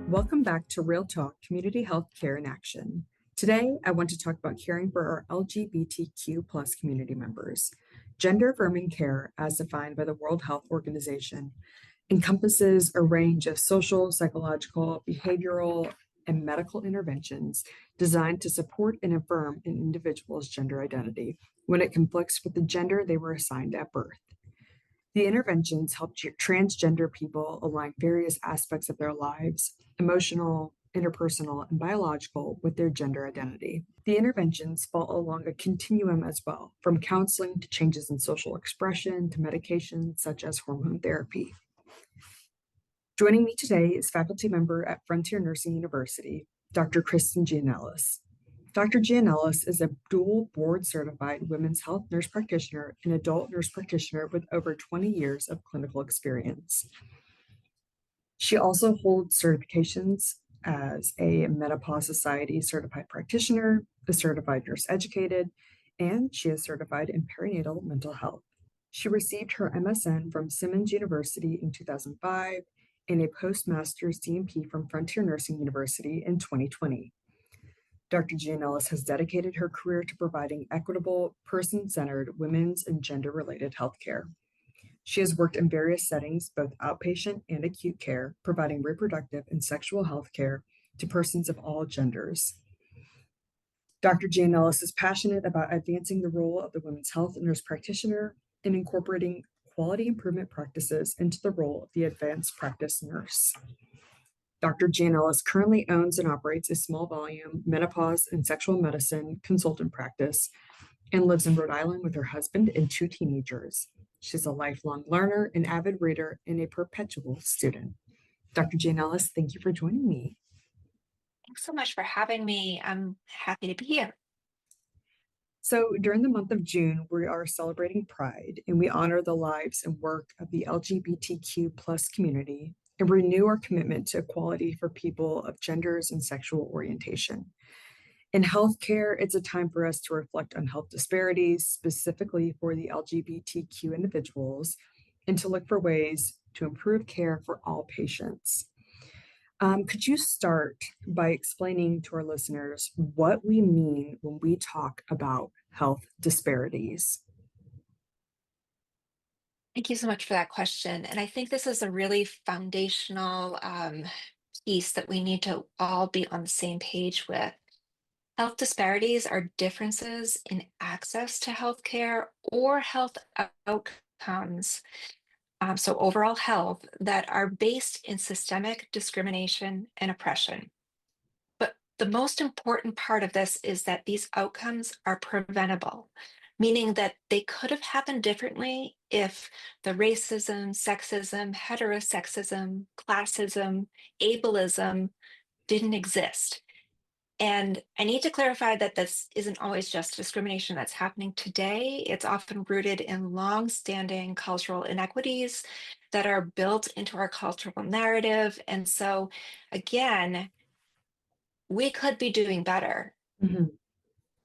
Welcome back to Real Talk Community Health Care in Action. Today, I want to talk about caring for our LGBTQ plus community members. Gender affirming care, as defined by the World Health Organization, encompasses a range of social, psychological, behavioral, and medical interventions designed to support and affirm an individual's gender identity when it conflicts with the gender they were assigned at birth. The interventions help transgender people align various aspects of their lives, emotional, interpersonal, and biological, with their gender identity. The interventions fall along a continuum as well, from counseling to changes in social expression to medications such as hormone therapy. Joining me today is faculty member at Frontier Nursing University, Dr. Kristin Gianelis. Dr. Gianelis is a dual board-certified women's health nurse practitioner and adult nurse practitioner with over 20 years of clinical experience. She also holds certifications as a Menopause Society certified practitioner, a certified nurse educated, and she is certified in perinatal mental health. She received her MSN from Simmons University in 2005 and a postmaster's DNP from Frontier Nursing University in 2020. Dr. Gianelis has dedicated her career to providing equitable, person-centered, women's and gender-related healthcare. She has worked in various settings, both outpatient and acute care, providing reproductive and sexual health care to persons of all genders. Dr. Gianelis is passionate about advancing the role of the women's health nurse practitioner and incorporating quality improvement practices into the role of the advanced practice nurse. Dr. Gianelis currently owns and operates a small volume menopause and sexual medicine consultant practice and lives in Rhode Island with her husband and 2 teenagers. She's a lifelong learner, an avid reader, and a perpetual student. Dr. Gianelis, thank you for joining me. Thanks so much for having me. I'm happy to be here. So during the month of June, we are celebrating Pride, and we honor the lives and work of the LGBTQ plus community and renew our commitment to equality for people of genders and sexual orientation. In healthcare, it's a time for us to reflect on health disparities, specifically for the LGBTQ individuals, and to look for ways to improve care for all patients. Could you start by explaining to our listeners what we mean when we talk about health disparities? Thank you so much for that question. And I think this is a really foundational piece that we need to all be on the same page with. Health disparities are differences in access to healthcare or health outcomes, so overall health, that are based in systemic discrimination and oppression. But the most important part of this is that these outcomes are preventable, meaning that they could have happened differently if the racism, sexism, heterosexism, classism, ableism didn't exist. And I need to clarify that this isn't always just discrimination that's happening today. It's often rooted in long-standing cultural inequities that are built into our cultural narrative. And so, again, we could be doing better,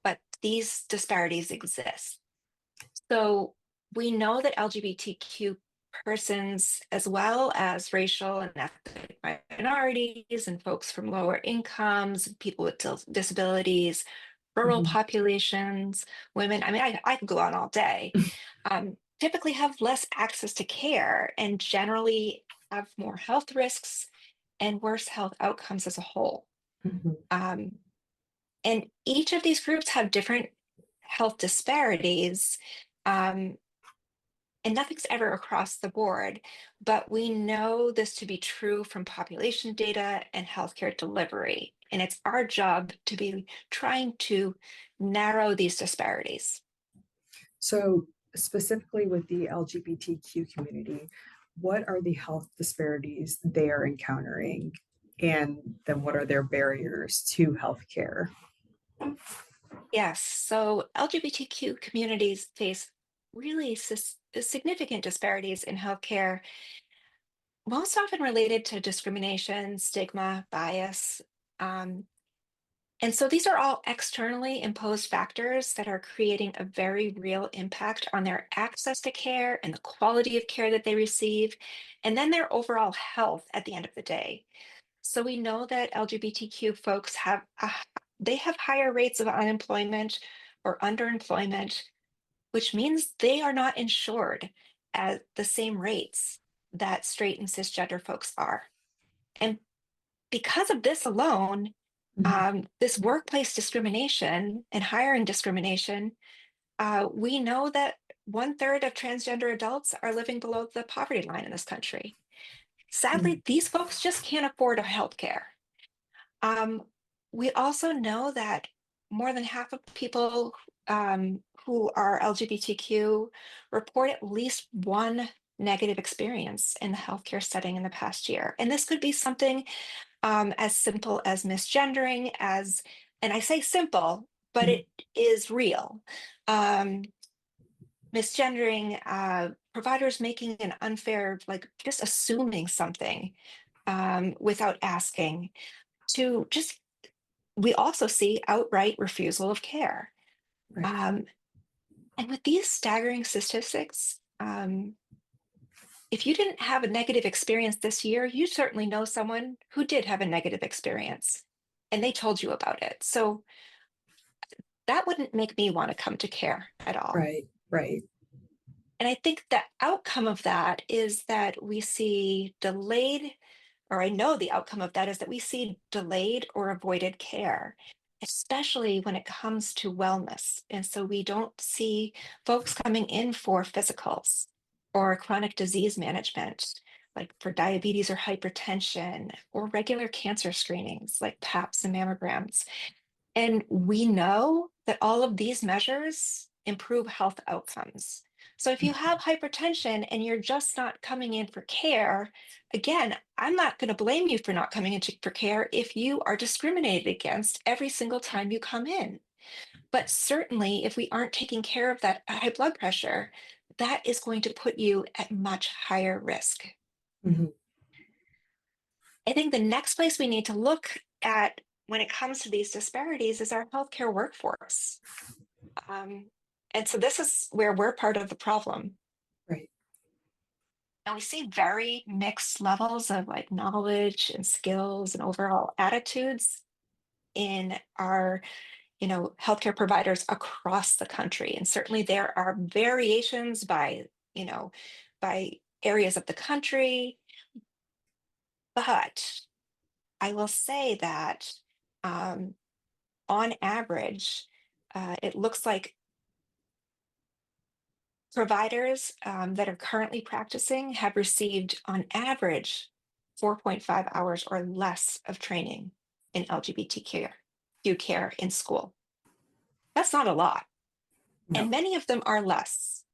but these disparities exist. So we know that LGBTQ persons, as well as racial and ethnic minorities and folks from lower incomes, people with disabilities, rural populations, women, I could go on all day, typically have less access to care and generally have more health risks and worse health outcomes as a whole. And each of these groups have different health disparities, and nothing's ever across the board, but we know this to be true from population data and healthcare delivery. And it's our job to be trying to narrow these disparities. So specifically with the LGBTQ community, what are the health disparities they are encountering? And then what are their barriers to healthcare? Yes, so LGBTQ communities face really significant disparities in healthcare, most often related to discrimination, stigma, bias. And so these are all externally imposed factors that are creating a very real impact on their access to care and the quality of care that they receive, and then their overall health at the end of the day. So we know that LGBTQ folks they have higher rates of unemployment or underemployment, which means they are not insured at the same rates that straight and cisgender folks are. And because of this alone, Mhm. this workplace discrimination and hiring discrimination, we know that 1/3 of transgender adults are living below the poverty line in this country. Mm. Sadly, these folks just can't afford health care. Um, we also know that more than half of people who are LGBTQ report at least one negative experience in the healthcare setting in the past year. And this could be something as simple as misgendering, and I say simple, but Mhm. it is real. Um, Misgendering, providers making an unfair, like just assuming something without asking, to just, we also see outright refusal of care. Right. Um, and with these staggering statistics, if you didn't have a negative experience this year, you certainly know someone who did have a negative experience and they told you about it. So that wouldn't make me want to come to care at all. Right. Right. And I think the outcome of that is that we see delayed, or I know the outcome of that is that we see delayed or avoided care, especially when it comes to wellness. And so we don't see folks coming in for physicals or chronic disease management, like for diabetes or hypertension, or regular cancer screenings like PAPs and mammograms. And we know that all of these measures improve health outcomes. So if you have hypertension and you're just not coming in for care, again, I'm not going to blame you for not coming in for care if you are discriminated against every single time you come in. But certainly, if we aren't taking care of that high blood pressure, that is going to put you at much higher risk. Mhm. I think the next place we need to look at when it comes to these disparities is our healthcare workforce. Um, and so this is where we're part of the problem. Right. And we see very mixed levels of like knowledge and skills and overall attitudes in our, healthcare providers across the country. And certainly there are variations you know, by areas of the country, but I will say that um, on average, it looks like providers that are currently practicing have received, on average, 4.5 hours or less of training in LGBTQ care in school. That's not a lot. No. And many of them are less.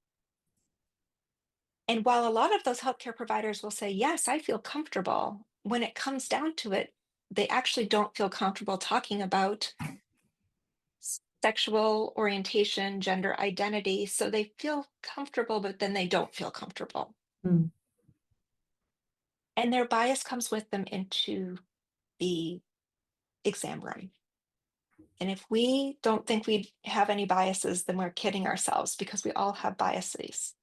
And while a lot of those healthcare providers will say, yes, I feel comfortable, when it comes down to it, they actually don't feel comfortable talking about sexual orientation, gender identity. So they feel comfortable, but then they don't feel comfortable. Mm. And their bias comes with them into the exam room. And if we don't think we have any biases, then we're kidding ourselves, because we all have biases.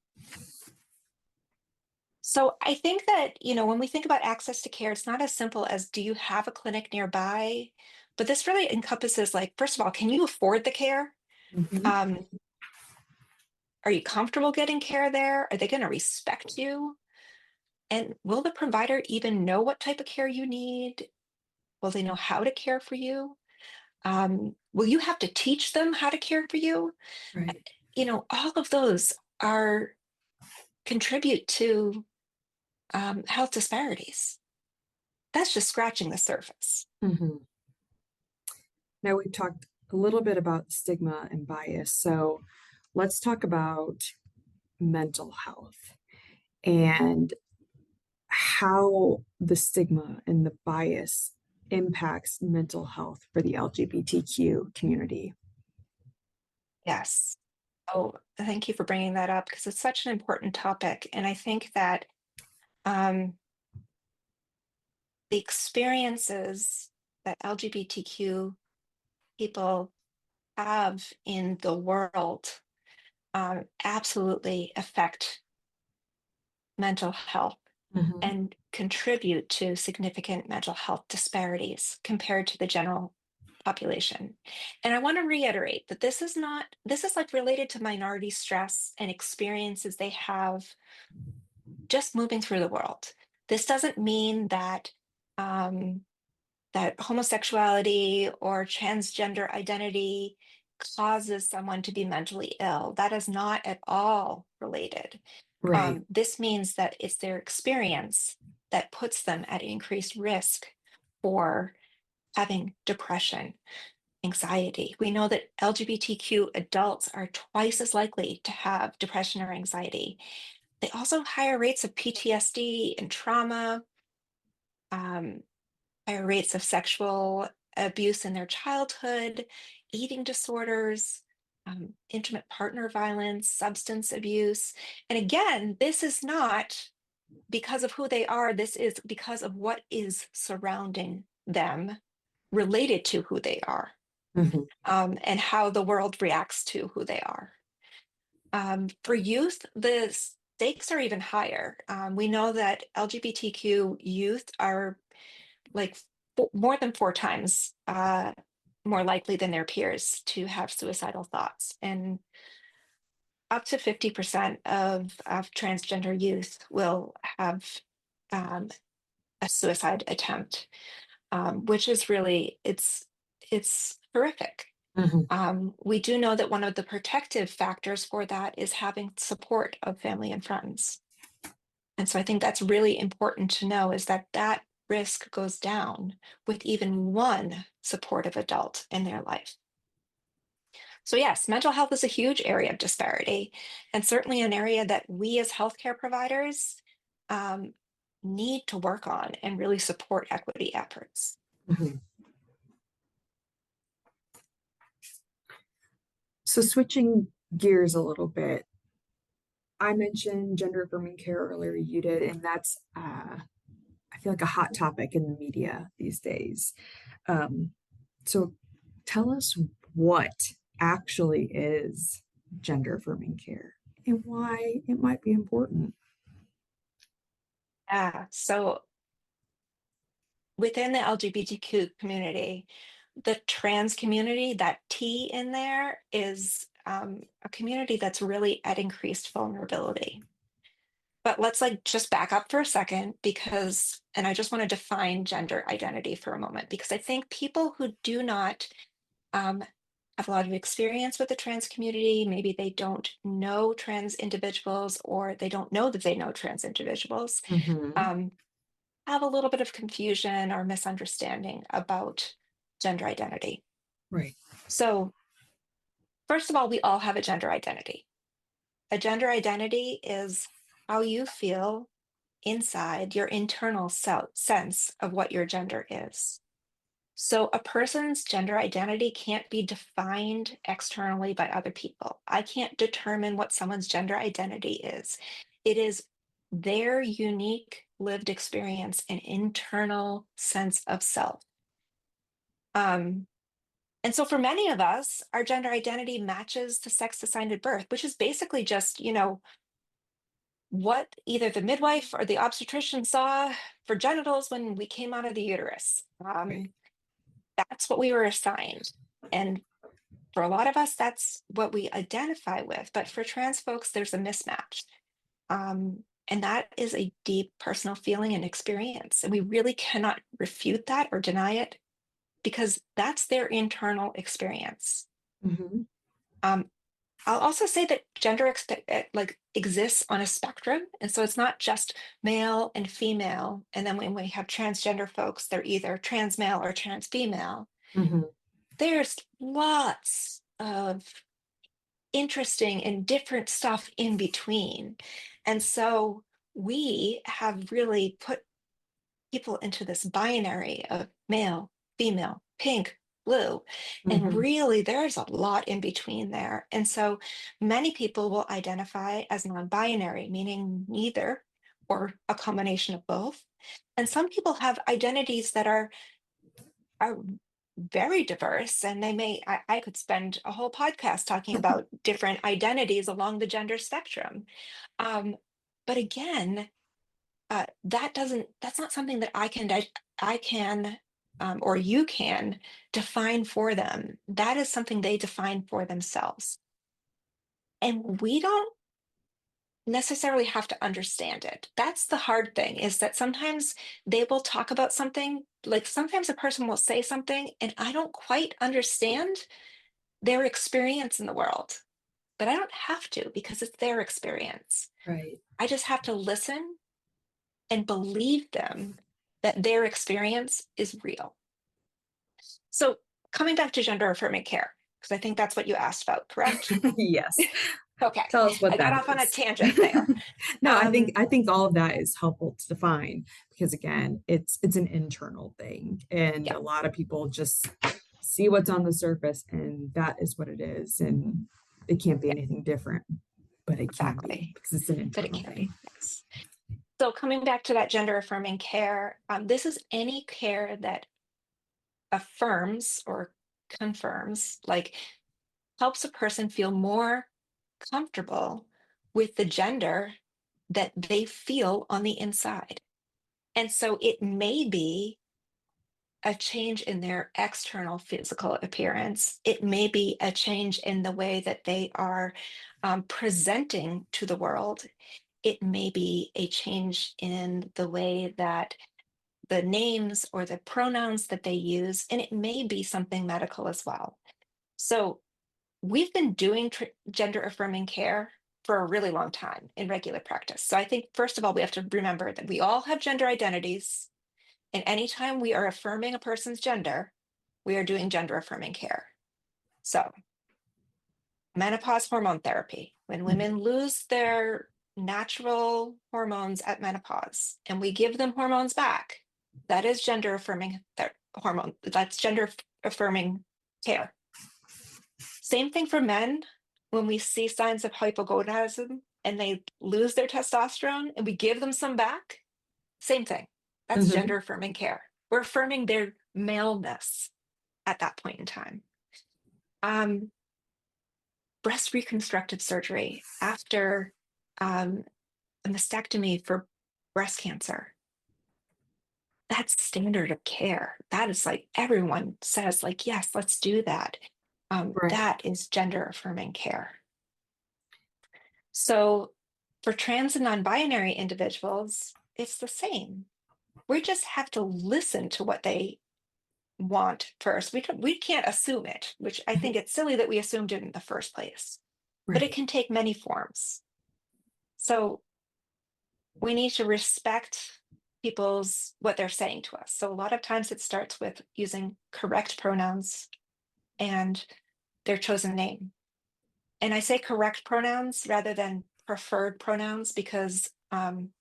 So I think that, when we think about access to care, it's not as simple as, do you have a clinic nearby? But this really encompasses, like, first of all, can you afford the care? Mhm. Um, are you comfortable getting care there? Are they going to respect you? And will the provider even know what type of care you need? Will they know how to care for you? Will you have to teach them how to care for you? Right. All of those are contribute to health disparities. That's just scratching the surface. Mhm. Now we've talked a little bit about stigma and bias. So let's talk about mental health and how the stigma and the bias impacts mental health for the LGBTQ community. Yes. Oh, thank you for bringing that up, because it's such an important topic. And I think that um, the experiences that LGBTQ people have in the world absolutely affect mental health. Mhm. and contribute to significant mental health disparities compared to the general population. And I want to reiterate that this is like related to minority stress and experiences they have just moving through the world. This doesn't mean that um, that homosexuality or transgender identity causes someone to be mentally ill. That is not at all related. Right. This means that it's their experience that puts them at increased risk for having depression, anxiety. We know that LGBTQ adults are twice as likely to have depression or anxiety. They also have higher rates of PTSD and trauma, um, higher rates of sexual abuse in their childhood, eating disorders, intimate partner violence, substance abuse. And again, this is not because of who they are, this is because of what is surrounding them related to who they are, Mhm. and how the world reacts to who they are. For youth, the stakes are even higher. We know that LGBTQ youth are like more than 4 times more likely than their peers to have suicidal thoughts. And up to 50% of transgender youth will have um, a suicide attempt, which is really, it's horrific. Mhm. We do know that one of the protective factors for that is having support of family and friends. And so I think that's really important to know, is that that risk goes down with even one supportive adult in their life. So yes, mental health is a huge area of disparity, and certainly an area that we as healthcare providers um, need to work on and really support equity efforts. Mhm. So switching gears a little bit, I mentioned gender affirming care earlier, you did, and that's I feel like a hot topic in the media these days. Um, so tell us what actually is gender affirming care and why it might be important. So within the LGBTQ community, the trans community, that T in there is a community that's really at increased vulnerability. But let's like just back up for a second, because, and I just want to define gender identity for a moment, because I think people who do not um, have a lot of experience with the trans community, maybe they don't know trans individuals, or they don't know that they know trans individuals, Hmm. um, have a little bit of confusion or misunderstanding about gender identity. Right. So, first of all, we all have a gender identity. A gender identity is how you feel inside your internal sense of what your gender is. So, a person's gender identity can't be defined externally by other people. I can't determine what someone's gender identity is. It is their unique lived experience and internal sense of self. Um, and so, for many of us, our gender identity matches the sex assigned at birth, which is basically just, what either the midwife or the obstetrician saw for genitals when we came out of the uterus. Right. That's what we were assigned. And for a lot of us, that's what we identify with. But for trans folks, there's a mismatch. And that is a deep personal feeling and experience. And we really cannot refute that or deny it, because that's their internal experience. Hmm. Um, I'll also say that gender like exists on a spectrum, and so it's not just male and female. And then when we have transgender folks, they're either trans male or trans female. Hmm. There's lots of interesting and different stuff in between, and so we have really put people into this binary of male, female, pink, blue. And Hmm. really, there's a lot in between there. And so many people will identify as non binary, meaning neither or a combination of both. And some people have identities that are very diverse, and they may, I could spend a whole podcast talking about different identities along the gender spectrum. Um, but again, that's not something that I can or you can define for them. That is something they define for themselves. And we don't necessarily have to understand it. That's the hard thing, is that sometimes they will talk about something, like sometimes a person will say something and I don't quite understand their experience in the world, but I don't have to because it's their experience. Right. I just have to listen and believe them that their experience is real. So, coming back to gender affirming care, because I think that's what you asked about, correct? Yes. Okay, Tell us I what got that off on a is. tangent there. No, Um, I think all of that is helpful to define because again, it's an internal thing and yeah, a lot of people just see what's on the surface and that is what it is and it can't be yeah, anything different, but it can be exactly. because it's an But it internal can be. thing. Yes. So, coming back to that gender affirming care, this is any care that affirms or confirms, like helps a person feel more comfortable with the gender that they feel on the inside. And so it may be a change in their external physical appearance. It may be a change in the way that they are presenting to the world. It may be a change in the way that the names or the pronouns that they use, and it may be something medical as well. So we've been doing gender affirming care for a really long time in regular practice. So I think, first of all, we have to remember that we all have gender identities. And anytime we are affirming a person's gender, we are doing gender affirming care. So, menopause hormone therapy, when women lose their natural hormones at menopause and we give them hormones back, that is gender affirming hormone. That's gender affirming care. Same thing for men. When we see signs of hypogonadism and they lose their testosterone and we give them some back, same thing. That's Mhm. gender affirming care. We're affirming their maleness at that point in time. Um, Breast reconstructive surgery after um, a mastectomy for breast cancer. That's standard of care. That is like everyone says, like, yes, let's do that. Right. That is gender affirming care. So for trans and non-binary individuals, it's the same. We just have to listen to what they want first. We can't assume it, which I think it's silly that we assumed it in the first place. But it Right. can take many forms. So we need to respect people's what they're saying to us. So a lot of times it starts with using correct pronouns and their chosen name. And I say correct pronouns rather than preferred pronouns because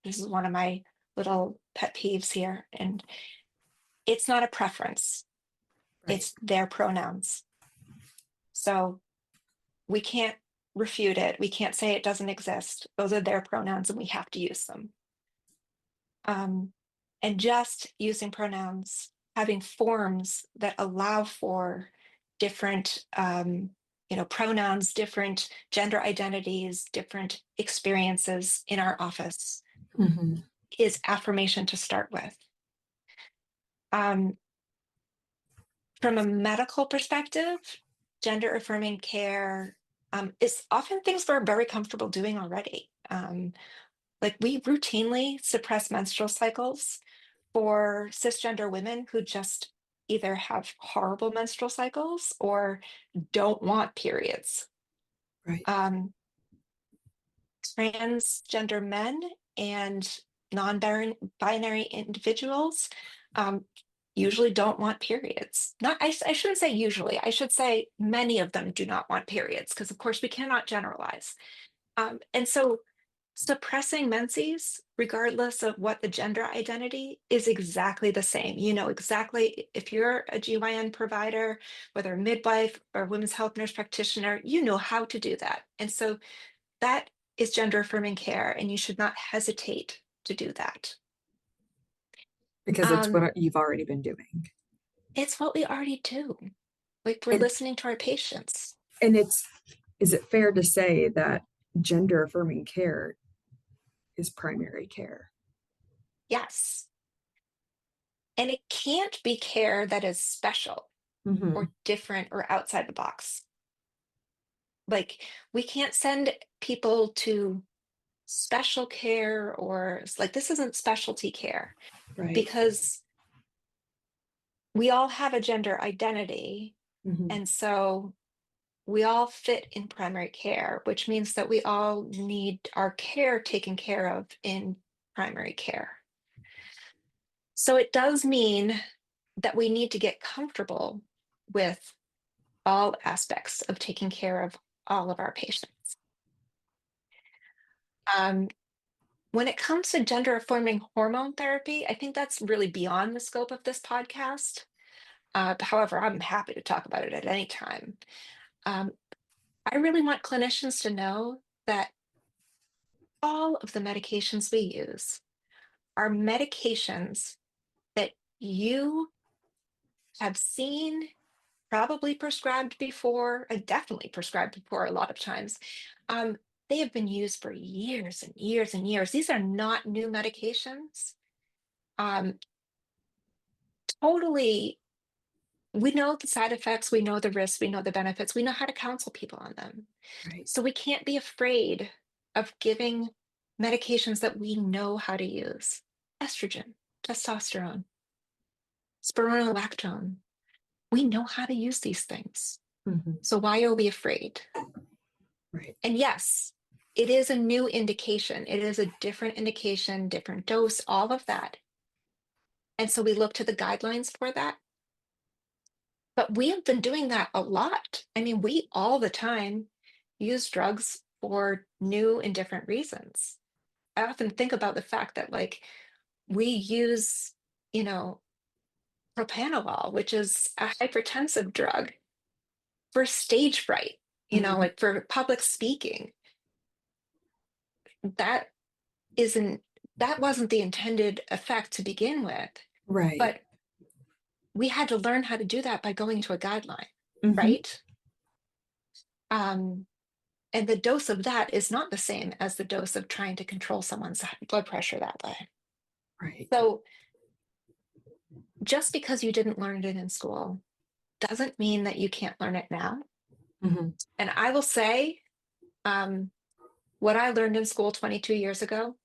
this is one of my little pet peeves here. And it's not a preference, Right. it's their pronouns. So we can't refute it. We can't say it doesn't exist. Those are their pronouns and we have to use them. Um, and just using pronouns, having forms that allow for different pronouns, different gender identities, different experiences in our office Mhm. is affirmation to start with. Um, from a medical perspective, gender affirming care is often things we're very comfortable doing already. Like we routinely suppress menstrual cycles for cisgender women who just either have horrible menstrual cycles or don't want periods. Right. Um, Transgender men and non-binary individuals usually don't want periods. Not, I shouldn't say usually. I should say many of them do not want periods because, of course, we cannot generalize. And so suppressing menses, regardless of what the gender identity, is exactly the same. You know exactly if you're a GYN provider, whether a midwife or a women's health nurse practitioner, you know how to do that. And so that is gender affirming care, and you should not hesitate to do that. Because it's Um, what you've already been doing. it's what we already do. Like we're And listening to our patients. it's is it fair to say that gender affirming care is primary care? Yes. And it can't be care that is special Hmm. or different or outside the box. Like, we can't send people to special care, or like, this isn't specialty care, Right. because we all have a gender identity. Hmm. And so we all fit in primary care, which means that we all need our care taken care of in primary care. So it does mean that we need to get comfortable with all aspects of taking care of all of our patients. Um, when it comes to gender affirming hormone therapy, I think that's really beyond the scope of this podcast. However, I'm happy to talk about it at any time. Um, I really want clinicians to know that all of the medications we use are medications that you have seen, probably prescribed before, definitely prescribed before a lot of times. Um, they have been used for years and years and years. These are not new medications. Um, totally, we know the side effects, we know the risks, we know the benefits, we know how to counsel people on them. Right. So we can't be afraid of giving medications that we know how to use. Estrogen, testosterone, spironolactone. We know how to use these things. Hmm. So why are we afraid? Right. And yes, it is a new indication. It is a different indication, different dose, all of that. And so we look to the guidelines for that. But we have been doing that a lot. I mean, we all the time use drugs for new and different reasons. I often think about the fact that, like, we use, you know, propanolol, which is a hypertensive drug, for stage fright, Hmm. like for public speaking. That isn't, that wasn't the intended effect to begin with, Right. but we had to learn how to do that by going to a guideline, Hmm. right? Um, and the dose of that is not the same as the dose of trying to control someone's blood pressure that way. Right. So just because you didn't learn it in school doesn't mean that you can't learn it now. Hmm. And I will say, um, what I learned in school 22 years ago,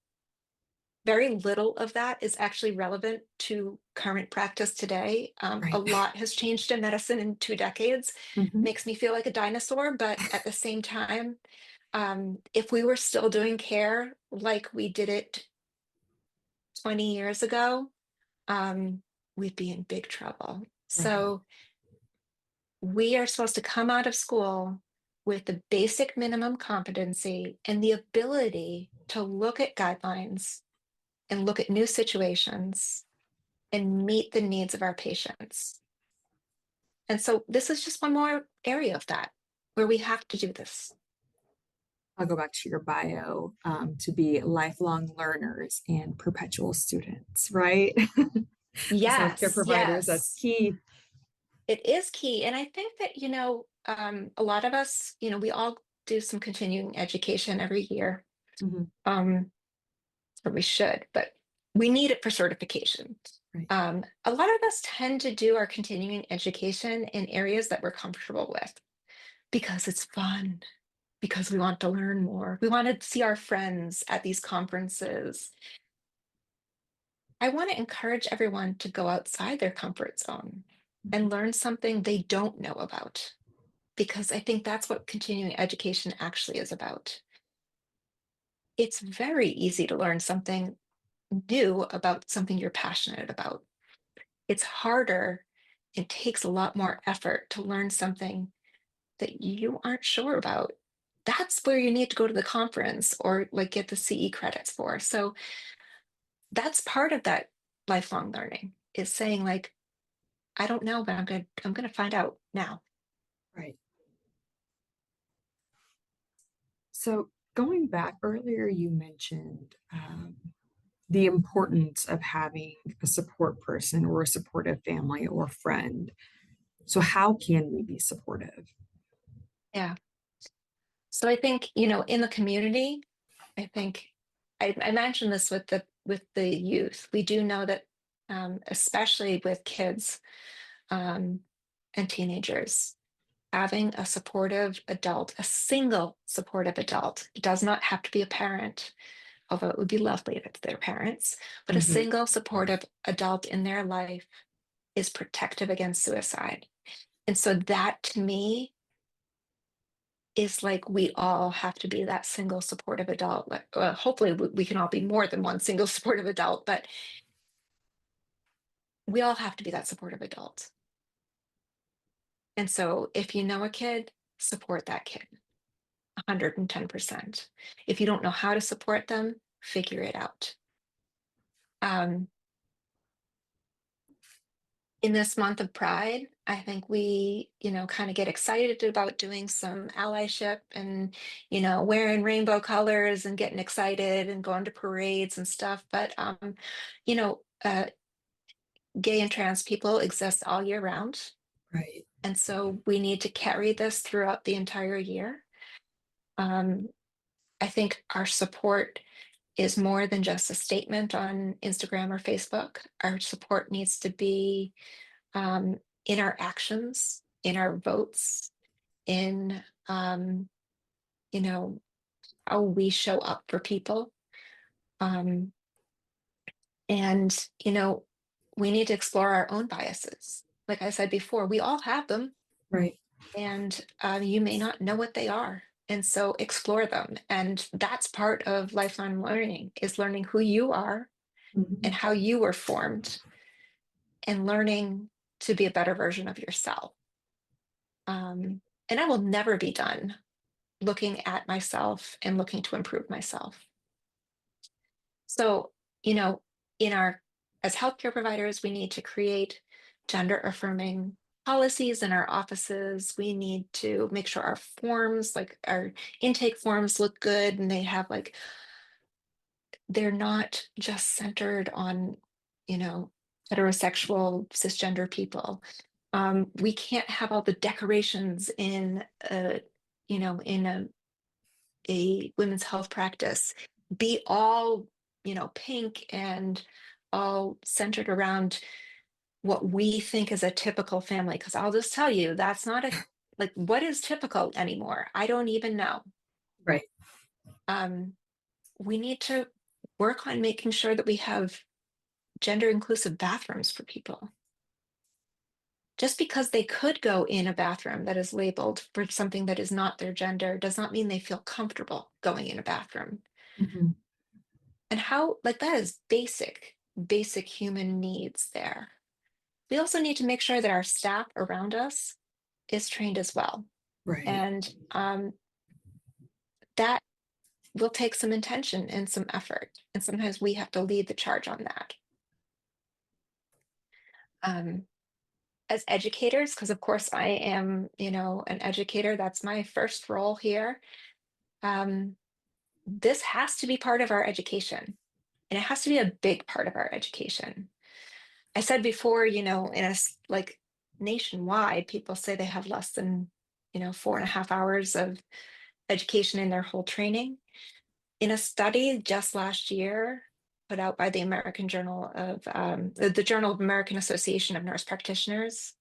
very little of that is actually relevant to current practice today. A Right. lot has changed in medicine in 2 decades. Hmm. Makes me feel like a dinosaur, but at the same time, if we were still doing care like we did it 20 years ago, um, we'd be in big trouble. Right. So we are supposed to come out of school with the basic minimum competency and the ability to look at guidelines and look at new situations and meet the needs of our patients. And so this is just one more area of that where we have to do this. I'll go back to your bio, to be lifelong learners and perpetual students, right? As healthcare Yes, providers, that's yes, key. it is key. And I think that, a lot of us, we all do some continuing education every year. Hmm. Um, or we should, but we need it for certification. Right. A lot of us tend to do our continuing education in areas that we're comfortable with because it's fun, because we want to learn more. We want to see our friends at these conferences. I want to encourage everyone to go outside their comfort zone and learn something they don't know about, because I think that's what continuing education actually is about. It's very easy to learn something new about something you're passionate about. It's harder. It takes a lot more effort to learn something that you aren't sure about. That's where you need to go to the conference or like get the CE credits for. So that's part of that lifelong learning, is saying, like, I don't know, but I'm gonna find out now. Right. So going back earlier, you mentioned the importance of having a support person or a supportive family or friend. So how can we be supportive? Yeah. So I think, in the community, I think I mentioned this with the youth. We do know that, especially with kids and teenagers, having a supportive adult, a single supportive adult, it does not have to be a parent, although it would be lovely if it's their parents, but a Mhm. single supportive adult in their life is protective against suicide. And so that to me is like we all have to be that single supportive adult. Hopefully we can all be more than one single supportive adult, but we all have to be that supportive adult. And so if you know a kid, support that kid 110%. If you don't know how to support them, figure it out. Um, in this month of Pride, I think we, kind of get excited about doing some allyship and, wearing rainbow colors and getting excited and going to parades and stuff. But, you know, uh, gay and trans people exist all year round. Right. And so we need to carry this throughout the entire year. Um, I think our support is more than just a statement on Instagram or Facebook. Our support needs to be in our actions, in our votes, in how we show up for people. Um, and we need to explore our own biases. Like I said before, we all have them, Right. and you may not know what they are. And so explore them. And that's part of lifelong learning, is learning who you are and Mhm. how you were formed, and learning to be a better version of yourself. And I will never be done looking at myself and looking to improve myself. So, you know, in our as healthcare providers, we need to create gender affirming policies in our offices. We need to make sure our forms, like our intake forms, look good, and they're not just centered on, you know, heterosexual cisgender people. We can't have all the decorations in a women's health practice be all, pink and all centered around what we think is a typical family. Because I'll just tell you, that's not what is typical anymore? I don't even know. Right. Um, we need to work on making sure that we have gender inclusive bathrooms for people. Just because they could go in a bathroom that is labeled for something that is not their gender does not mean they feel comfortable going in a bathroom. Mhm. And how, that is basic human needs there. We also need to make sure that our staff around us is trained as well. Right. And that will take some intention and some effort. And sometimes we have to lead the charge on that. As educators, because of course I am, an educator, that's my first role here. This has to be part of our education, and it has to be a big part of our education. I said before, nationwide, people say they have less than, 4.5 hours of education in their whole training. In a study just last year, put out by the Journal of American Association of Nurse Practitioners,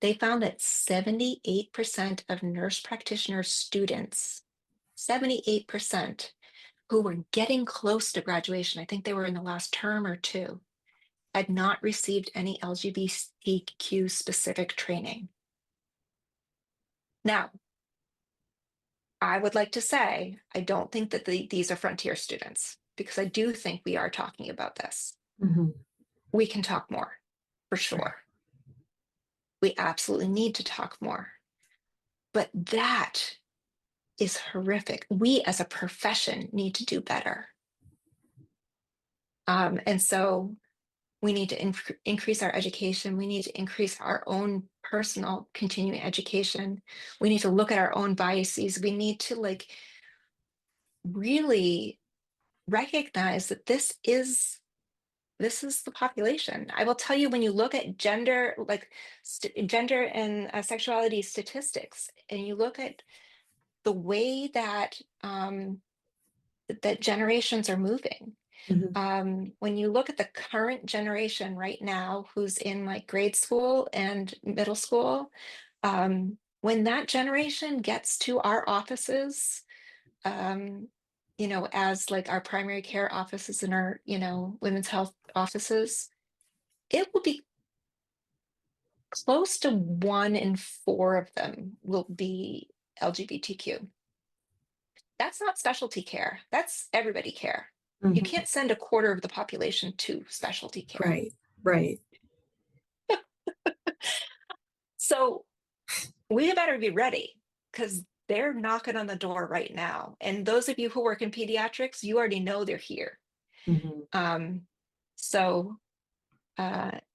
they found that 78% of nurse practitioner students, 78% who were getting close to graduation, I think they were in the last term or two, had not received any LGBTQ specific training. Now, I would like to say, I don't think that these are frontier students, because I do think we are talking about this. Mhm. We can talk more, for Right. sure. We absolutely need to talk more. But that is horrific. We as a profession need to do better. And so we need to increase our education. We need to increase our own personal continuing education. We need to look at our own biases. We need to really recognize that this is the population. I will tell you, when you look at gender, gender and sexuality statistics, and you look at the way that that generations are moving, When you look at the current generation right now, who's in like grade school and middle school, when that generation gets to our offices, as like our primary care offices and our, women's health offices, it will be close to 1 in 4 of them will be LGBTQ. That's not specialty care. That's everybody care. You Mhm. can't send 1/4 of the population to specialty care. Right, right. So we better be ready because they're knocking on the door right now. And those of you who work in pediatrics, you already know they're here. Mhm. Um, so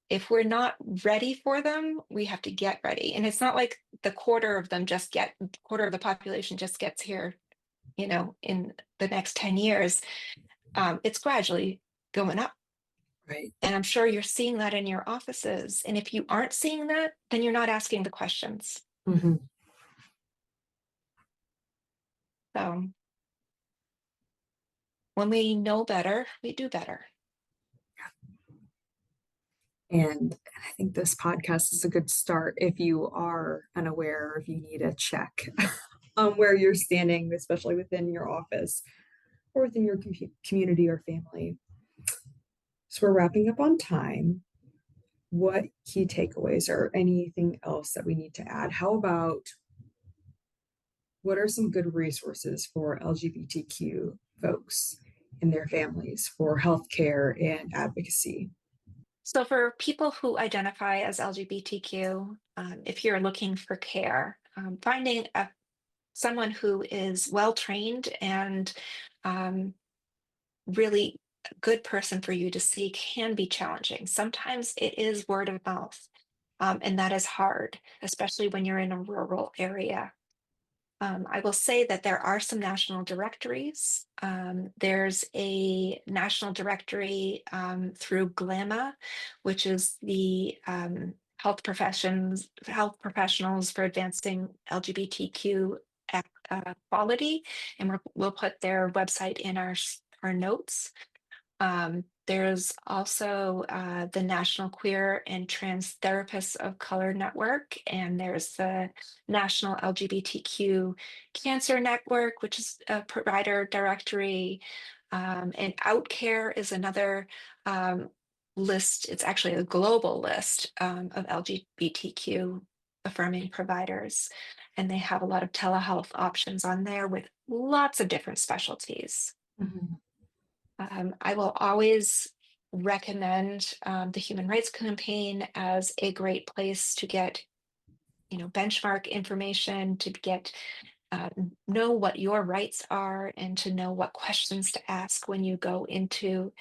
if we're not ready for them, we have to get ready. And it's not like the quarter of the population just gets here, in the next 10 years. It's gradually going up. Right. And I'm sure you're seeing that in your offices. And if you aren't seeing that, then you're not asking the questions. Mhm. So when we know better, we do better. And I think this podcast is a good start if you are unaware, if you need a check on where you're standing, especially within your office or within your community or family. So we're wrapping up on time. What key takeaways or anything else that we need to add? How about what are some good resources for LGBTQ folks and their families for healthcare and advocacy? So for people who identify as LGBTQ, if you're looking for care, finding someone who is well trained and um, really a good person for you to see can be challenging. Sometimes it is word of mouth, and that is hard, especially when you're in a rural area. I will say that there are some national directories. There's a national directory through GLAMA, which is the health professionals for advancing LGBTQ equality, and we'll put their website in our notes. There's also the National Queer and Trans Therapists of Color Network, and there's the National LGBTQ Cancer Network, which is a provider directory. And OutCare is another list. It's actually a global list of LGBTQ affirming providers. And they have a lot of telehealth options on there with lots of different specialties. Mhm. I will always recommend the Human Rights Campaign as a great place to get, benchmark information, to get know what your rights are, and to know what questions to ask when you go into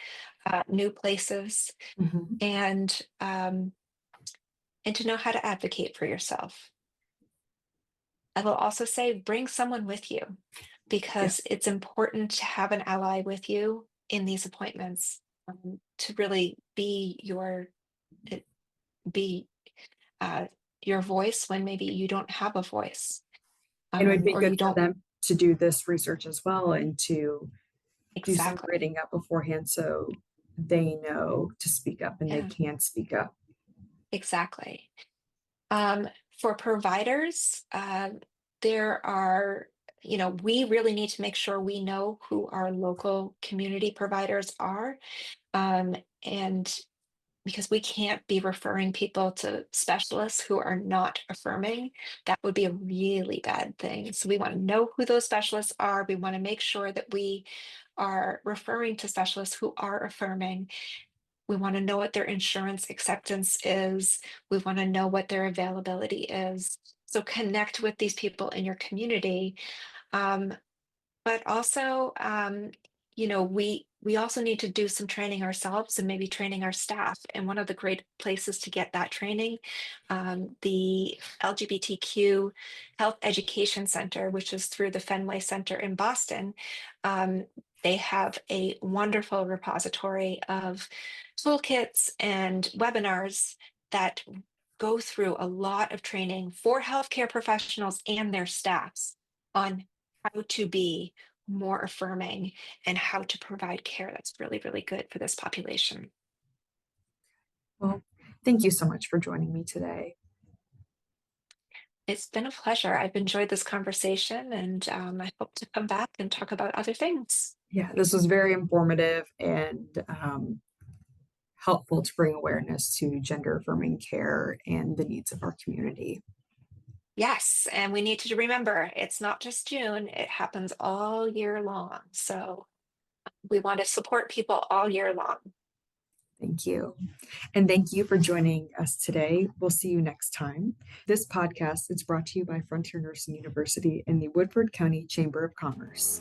new places, Mhm. and to know how to advocate for yourself. I will also say bring someone with you Yeah. because it's important to have an ally with you in these appointments, to really be uh, your voice when maybe you don't have a voice, And it would be or good you for don't them to do this research as well and to do some exactly. reading up beforehand so they know to speak up and they Yeah, can speak up. exactly. Um, for providers, there are, we really need to make sure we know who our local community providers are. And because we can't be referring people to specialists who are not affirming, that would be a really bad thing. So we want to know who those specialists are. We want to make sure that we are referring to specialists who are affirming. We want to know what their insurance acceptance is. We want to know what their availability is. So connect with these people in your community. Um, but also, we also need to do some training ourselves and maybe training our staff. And one of the great places to get that training, the LGBTQ Health Education Center, which is through the Fenway Center in Boston, um, they have a wonderful repository of toolkits and webinars that go through a lot of training for healthcare professionals and their staffs on how to be more affirming and how to provide care that's really, really good for this population. Well, thank you so much for joining me today. It's been a pleasure. I've enjoyed this conversation, and I hope to come back and talk about other things. Yeah, this was very informative and helpful to bring awareness to gender affirming care and the needs of our community. Yes, and we need to remember it's not just June, it happens all year long. So we want to support people all year long. Thank you. And thank you for joining us today. We'll see you next time. This podcast is brought to you by Frontier Nursing University and the Woodford County Chamber of Commerce.